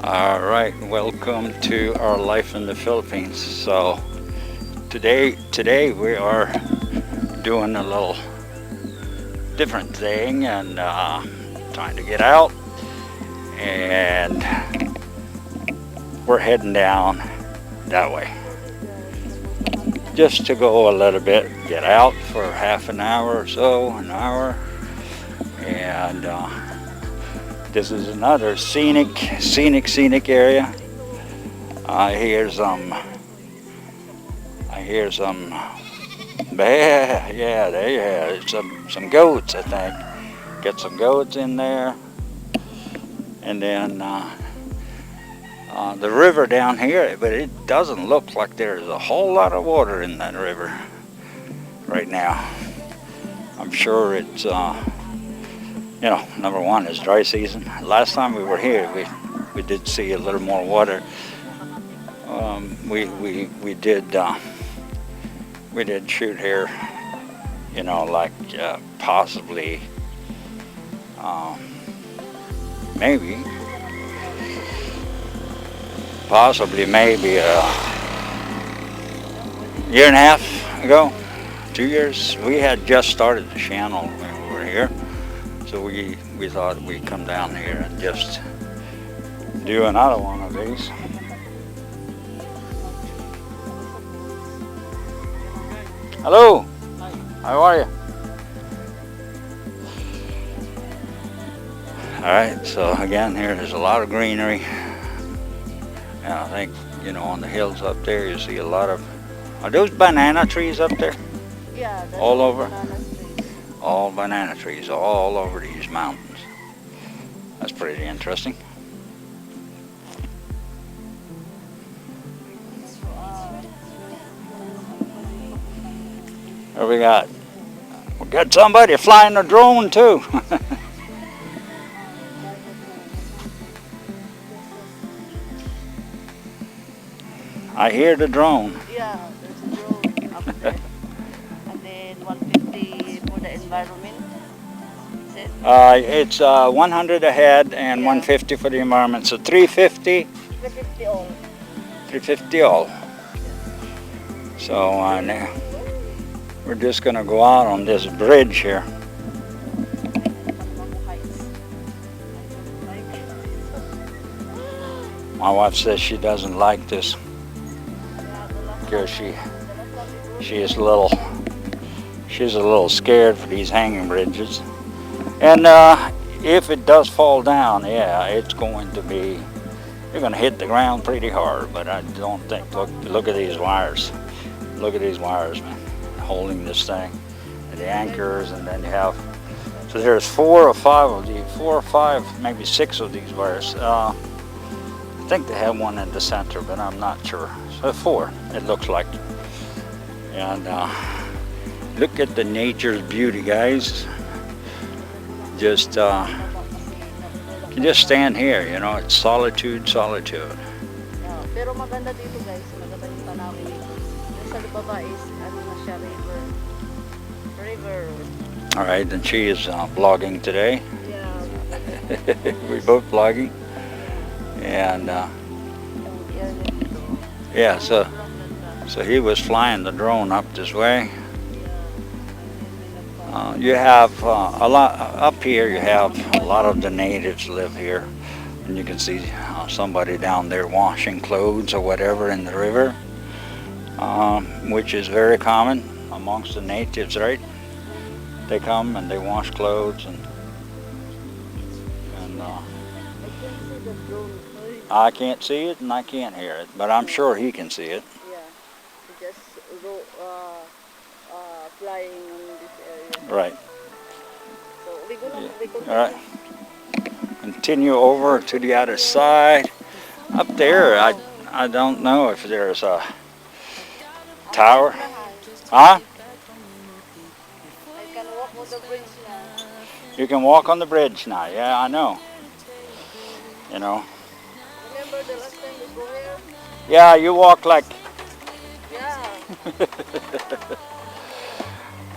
All right, welcome to our life in the Philippines. So today we are doing a little different thing and trying to get out, and we're heading down that way just to go a little bit, get out for half an hour or so, an hour, and this is another scenic area. I hear some, yeah, there, some goats, I think. Get some goats in there, and then the river down here, but it doesn't look like there's a whole lot of water in that river right now. I'm sure it's, number one is dry season. Last time we were here, we did see a little more water. We did shoot here, like possibly, maybe a year and a half ago, 2 years. We had just started the channel when we were here, so we thought we'd come down here and just do another one of these. Hello. Hi. How are you? All right. So again, there's a lot of greenery. And I think, on the hills up there, you see a lot of, are those banana trees up there? Yeah. All over? Banana trees. All banana trees all over these mountains. That's pretty interesting. What we got? We got somebody flying a drone too. I hear the drone. Yeah, there's a drone up there. And then 150 for the environment. That's it. It's 100 ahead and Yeah. 150 for the environment. So 350. 350 all. 350 all. So now we're just going to go out on this bridge here. My wife says she doesn't like this because she's a little scared for these hanging bridges. And if it does fall down, yeah, it's going to be, you're going to hit the ground pretty hard. But I don't think, look at these wires. Look at these wires, man, holding this thing. And the anchors, and then you have, so there's 4 or 5, maybe 6 of these wires. I think they have one in the center, but I'm not sure. So 4, it looks like. And look at the nature's beauty, guys. Just you just stand here, it's solitude. Yeah. Pero maganda dito, guys. Maganda yung tanawin dito. Yung sa baba is ano na siya, river. All right, and she is vlogging today. Yeah. We're both vlogging. And yeah, so he was flying the drone up this way. You have a lot up here. You have a lot of the natives live here, and you can see somebody down there washing clothes or whatever in the river, which is very common amongst the natives, right? They come and they wash clothes, and I can't see it and I can't hear it, but I'm sure he can see it. Yeah, he just go flying in this area. Right. So we go. All right. Continue over to the other side. Up there, I don't know if there's a tower. Huh? I can walk on the bridge now. You can walk on the bridge now. Yeah, I know. Remember the last time we go here? Yeah, you walk like. Yeah.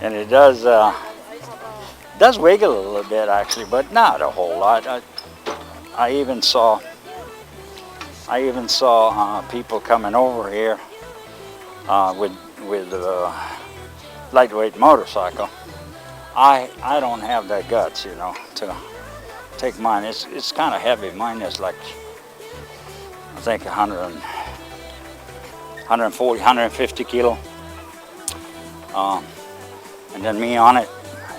And it does wiggle a little bit actually, but not a whole lot. I even saw I even saw people coming over here with a lightweight motorcycle. I don't have that guts, you know, to take mine. It's kind of heavy. Mine is like, I think 140, 150 kilo. And then me on it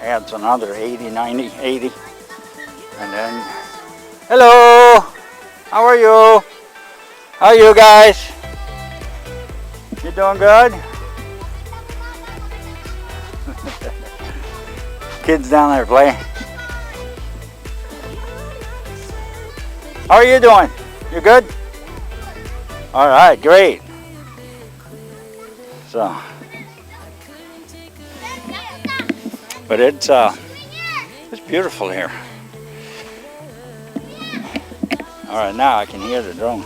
adds another 80, 90, 80. And then, hello, how are you? How are you guys? You doing good? Kids down there playing. How are you doing? You good? All right, great. So, but it's beautiful here. All right, now I can hear the drone.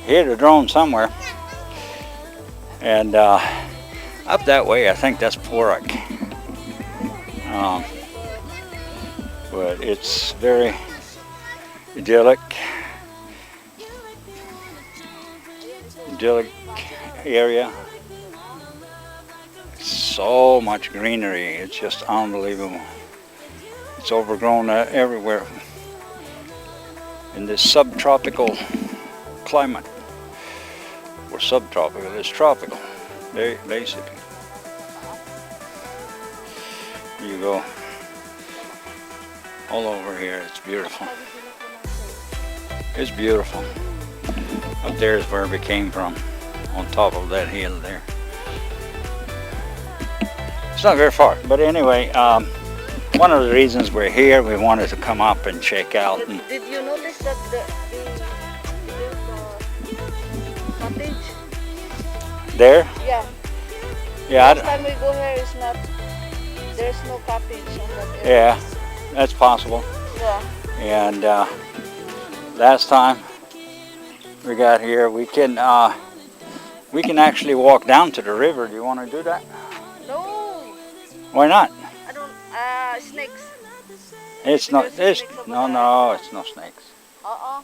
Hear the drone somewhere. And up that way, I think that's Porak. But it's very idyllic area. So much greenery, it's just unbelievable. It's overgrown everywhere in this subtropical climate. Or subtropical, it's tropical, basically. You go all over here, it's beautiful. It's beautiful. Up there is where we came from, on top of that hill there. It's not very far, but anyway, one of the reasons we're here, we wanted to come up and check out. Did you notice that cottage? There? Yeah. Yeah. Last time we go here, it's not. There's no cottage on that area. Yeah, that's possible. Yeah. And last time we got here, we can actually walk down to the river. Do you want to do that? No. Why not? I don't. Snakes. It's not. There's It's snakes over no, there. no. It's no snakes. Uh-uh.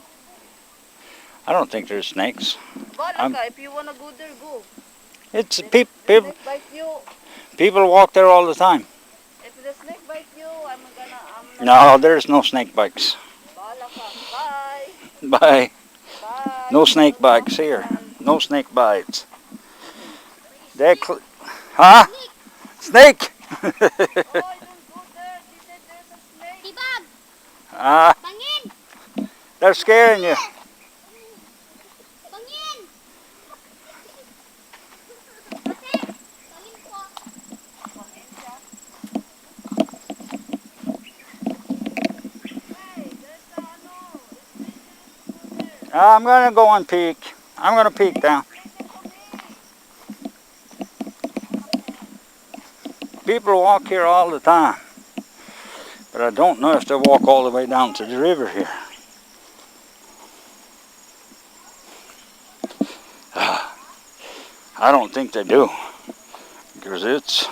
I don't think there's snakes. But if you wanna go there, go. It's If people. the snake bite you, People walk there all the time. if the snake bite you, I'm not. No, there's no snake bites. Bahala ka. Bye. Bye. Bye. No snake bites here. No snake bites. Huh? Snake? Oh, I don't go there. They said there's a snake. Ah, they're scaring you. I'm gonna go and peek. I'm gonna peek down. People walk here all the time, but I don't know if they walk all the way down to the river here. I don't think they do, because it's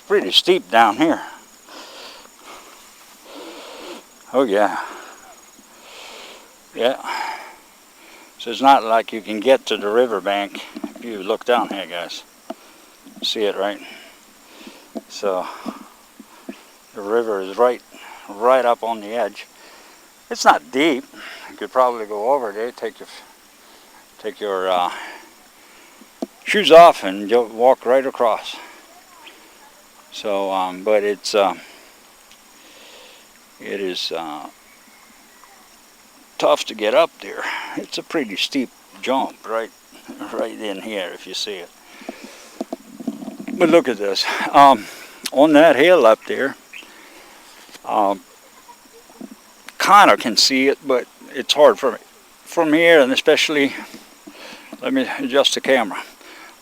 pretty steep down here. Oh yeah. Yeah. So it's not like you can get to the riverbank if you look down here, guys. See it, right? So the river is right up on the edge. It's not deep. You could probably go over there, take your shoes off, and you'll walk right across. So, but it is tough to get up there. It's a pretty steep jump right in here, if you see it. But look at this. On that hill up there, kind of can see it, but it's hard for me from here, and especially, let me adjust the camera.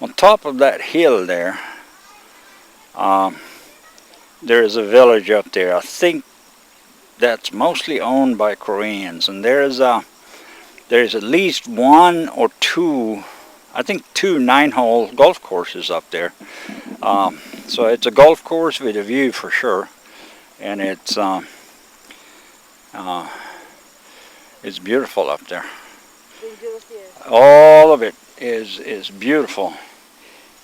On top of that hill there, there is a village up there. I think that's mostly owned by Koreans, and there's at least one or two, I think 2 9-hole golf courses up there. So it's a golf course with a view for sure, and it's Uh, it's beautiful up there. Dangerous here. All of it is beautiful.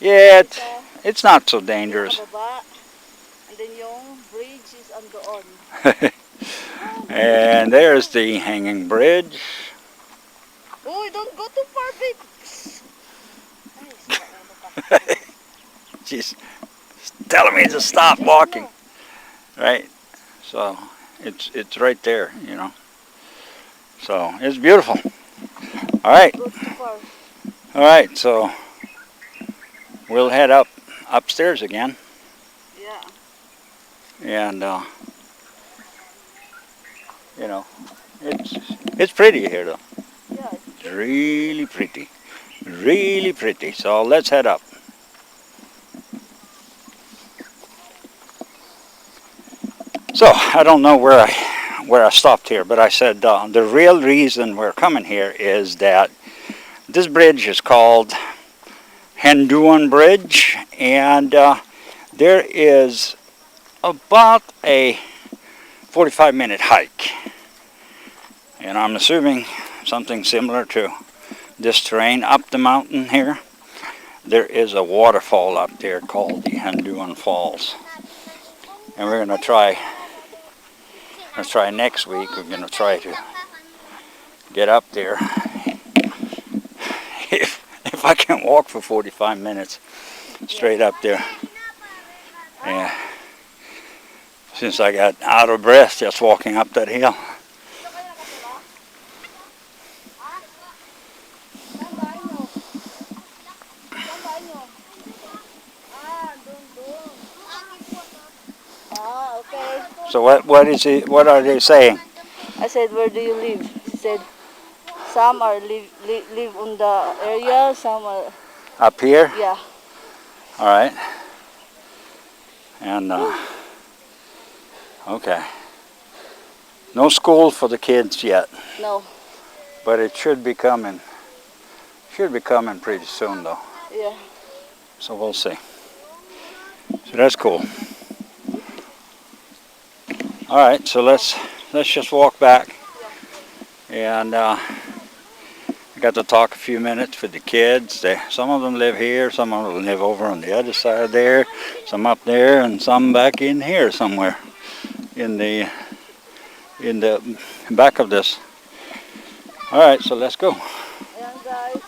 Yeah, it's not so dangerous. Pababa. And then yung bridge is andoon. And there's the hanging bridge. Oh, don't go too far, babe. Ay, She's telling me to stop walking. Right? So it's right there, you know. So it's beautiful. All right. go too far. All right. So we'll head upstairs again. Yeah. And you know, it's pretty here though. Yeah. It's really pretty. Really pretty. So let's head up. So I don't know where I stopped here, but I said the real reason we're coming here is that this bridge is called Haduan Bridge, and there is about a 45-minute hike, and I'm assuming something similar to this terrain up the mountain here. There is a waterfall up there called the Haduan Falls, and we're going to try. Let's try next week. We're going to try to get up there. If I can walk for 45 minutes straight up there. Yeah. Since I got out of breath just walking up that hill. Ah, okay. So what are they saying? I said, where do you live? She said, some are live on the area, some are, Up here? yeah. All right. And okay. No school for the kids yet, No. but it should be coming. Should be coming pretty soon though. Yeah. So we'll see. So that's cool. All right, so let's just walk back, and I got to talk a few minutes with the kids. Some of them live here, some of them live over on the other side there, some up there, and some back in here somewhere in the back of this. All right, so let's go. Ayan guys,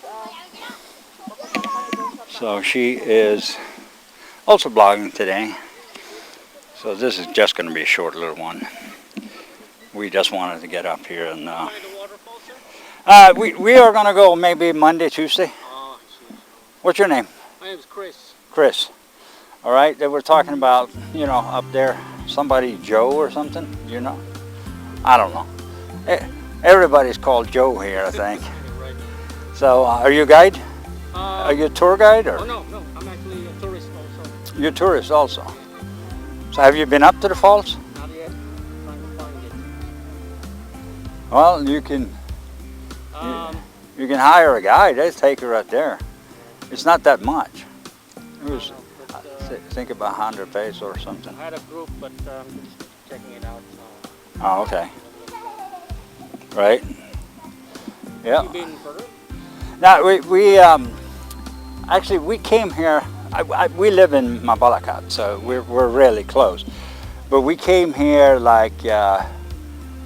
So she is also blogging today. So this is just going to be a short little one. We just wanted to get up here and we are going to go maybe Monday, Tuesday. What's your name? My name is Chris. Chris. All right. They were talking about, you know, up there, somebody Joe or something, you know? I don't know. Everybody's called Joe here, I think. Right. So are you a guide? Are you a tour guide? Or? Oh, no, I'm actually a tourist also. You're a tourist also. So have you been up to the falls? Not yet. Trying to find it. Well, you can hire a guide. They take you right there. It's not that much. It was, I think about 100 pesos or something. I had a group, but I'm just checking it out. So. Oh, okay. Right. Yeah. You been further? Now we actually we came here. We live in Mabalacat, so we're really close. But we came here like I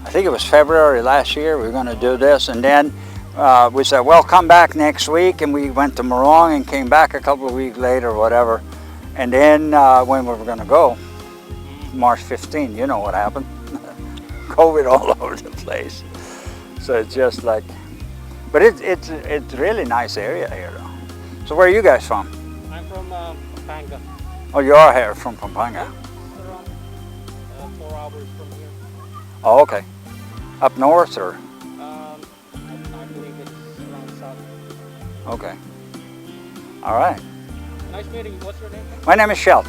think it was February last year. We were going to do this, and then we said, "Well, come back next week." And we went to Morong and came back a couple of weeks later, or whatever. And then when we were going to go, March 15, you know what happened? COVID all over the place. So it's just like, but it's really nice area here, though. So where are you guys from? I'm from Pampanga. Oh, you are here from Pampanga. It's around 4 hours from here. Oh, okay. Up north or? I believe it's around south. Okay. All right. Nice meeting you. What's your name? My name is Shell.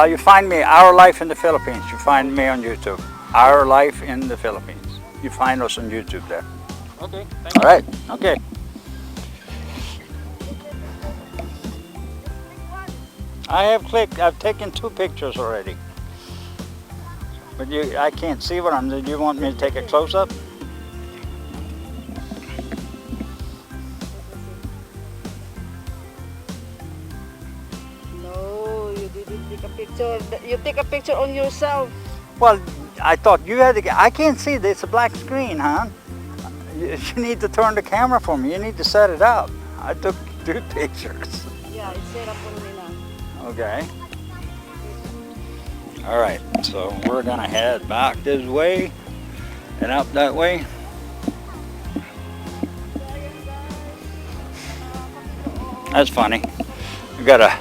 You find me, Our Life in the Philippines. You find me on YouTube. Our Life in the Philippines. You find us on YouTube there. Okay, thank you. All right. Okay. I have clicked. I've taken 2 pictures already. But I can't see what I'm doing. Do you want me to take a close-up? No, you didn't take a picture. You take a picture on yourself. Well, I thought you had to get, I can't see this. It's a black screen, huh? You need to turn the camera for me. You need to set it up. I took 2 pictures. Yeah, it's set up only now. Okay. All right, so we're gonna head back this way and up that way. That's funny. You got a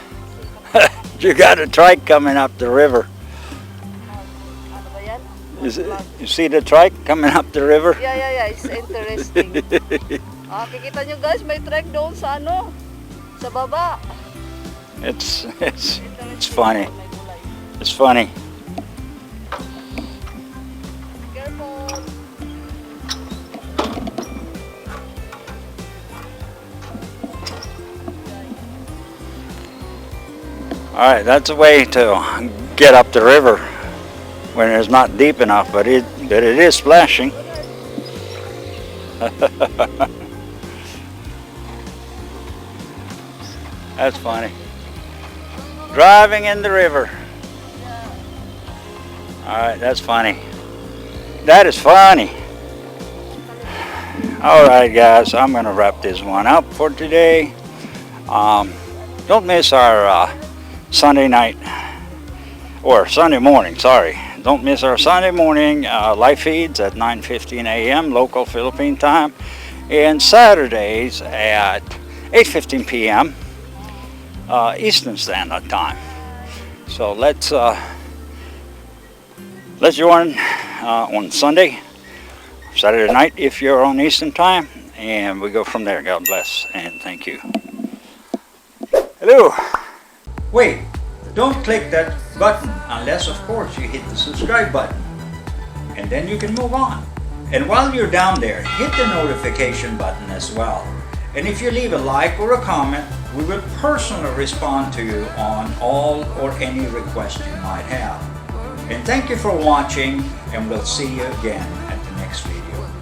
you got a trike coming up the river. Ano ba yan? You see the trike coming up the river? Yeah. It's interesting. Kikita nyo guys, may trek doon sa ano, sa baba. It's funny. It's funny. Careful. All right, that's a way to get up the river when it's not deep enough, but it is splashing. That's funny. Driving in the river. All right, that's funny. That is funny. All right, guys, I'm gonna wrap this one up for today. Don't miss our Sunday night, or Sunday morning, sorry. Don't miss our Sunday morning live feeds at 9:15 a.m. local Philippine time, and Saturdays at 8:15 p.m. Eastern Standard Time. So let's join on Saturday night if you're on Eastern Time, and we go from there. God bless and thank you. Hello. Wait, don't click that button unless of course you hit the subscribe button, and then you can move on. And while you're down there, hit the notification button as well. And if you leave a like or a comment, we will personally respond to you on all or any request you might have. And thank you for watching, and we'll see you again at the next video.